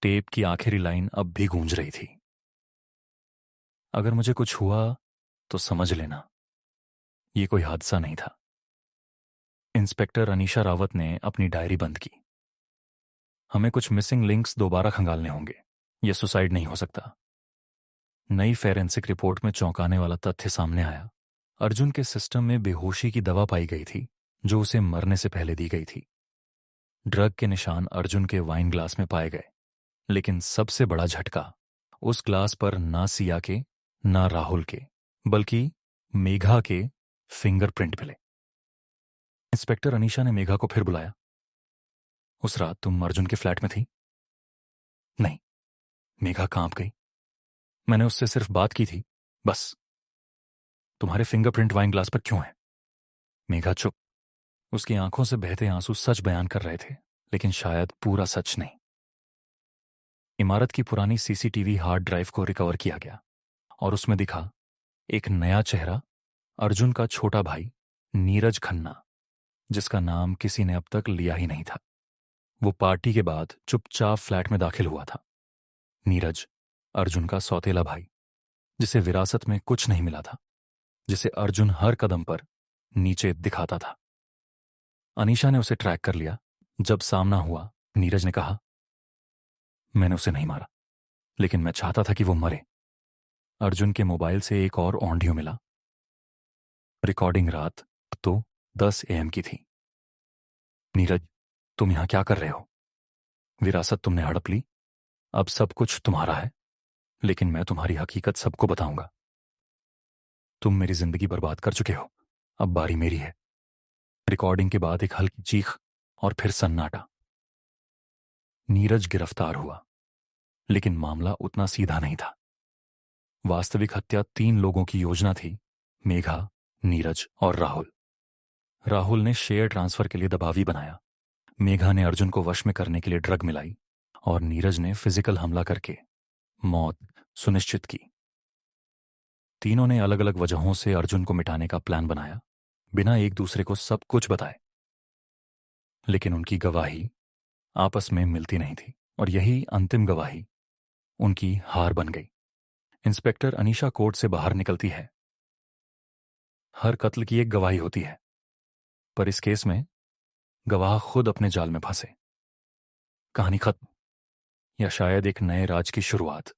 Tape की आखिरी line अब भी गूंज रही थी। अगर मुझे कुछ हुआ तो समझ लेना, ये कोई हादसा नहीं था। इंस्पेक्टर अनीशा रावत ने अपनी डायरी बंद की। हमें कुछ मिसिंग लिंक्स दोबारा खंगालने होंगे। यह सुसाइड नहीं हो सकता। नई फोरेंसिक रिपोर्ट में चौंकाने वाला तथ्य सामने आया। अर्जुन के सिस्टम में बेहोशी की दवा पाई गई थी, जो उसे मरने से पहले दी गई थी। ड्रग के निशान अर्जुन के वाइन ग्लास में पाए गए, लेकिन सबसे बड़ा झटका, उस ग्लास पर ना सिया के ना राहुल के, बल्कि मेघा के फिंगरप्रिंट मिले। इंस्पेक्टर अनीशा ने मेघा को फिर बुलाया। उस रात तुम अर्जुन के फ्लैट में थी? नहीं। मेघा कांप गई। मैंने उससे सिर्फ बात की थी, बस। तुम्हारे फिंगरप्रिंट वाइन ग्लास पर क्यों है? मेघा चुप। उसकी आंखों से बहते आंसू सच बयान कर रहे थे, लेकिन शायद पूरा सच नहीं। इमारत की पुरानी सीसीटीवी हार्ड ड्राइव को रिकवर किया गया और उसमें दिखा एक नया चेहरा, अर्जुन का छोटा भाई नीरज खन्ना, जिसका नाम किसी ने अब तक लिया ही नहीं था। वो पार्टी के बाद चुपचाप फ्लैट में दाखिल हुआ था। नीरज, अर्जुन का सौतेला भाई, जिसे विरासत में कुछ नहीं मिला था, जिसे अर्जुन हर कदम पर नीचे दिखाता था। अनीशा ने उसे ट्रैक कर लिया। जब सामना हुआ, नीरज ने कहा, मैंने उसे नहीं मारा, लेकिन मैं चाहता था कि वो मरे। अर्जुन के मोबाइल से एक और ऑडियो मिला। रिकॉर्डिंग रात तो 10 AM की थी। नीरज, तुम यहां क्या कर रहे हो? विरासत तुमने हड़प ली, अब सब कुछ तुम्हारा है, लेकिन मैं तुम्हारी हकीकत सबको बताऊंगा। तुम मेरी जिंदगी बर्बाद कर चुके हो, अब बारी मेरी है। रिकॉर्डिंग के बाद एक हल्की चीख और फिर सन्नाटा। नीरज गिरफ्तार हुआ, लेकिन मामला उतना सीधा नहीं था। वास्तविक हत्या 3 लोगों की योजना थी, मेघा, नीरज और राहुल। राहुल ने शेयर ट्रांसफर के लिए दबावी बनाया, मेघा ने अर्जुन को वश में करने के लिए ड्रग मिलाई और नीरज ने फिजिकल हमला करके मौत सुनिश्चित की। तीनों ने अलग अलग वजहों से अर्जुन को मिटाने का प्लान बनाया, बिना एक दूसरे को सब कुछ बताए। लेकिन उनकी गवाही आपस में मिलती नहीं थी, और यही अंतिम गवाही उनकी हार बन गई। इंस्पेक्टर अनीशा कोर्ट से बाहर निकलती है। हर कत्ल की एक गवाही होती है, पर इस केस में गवाह खुद अपने जाल में फंसे। कहानी खत्म, या शायद एक नए राज की शुरुआत।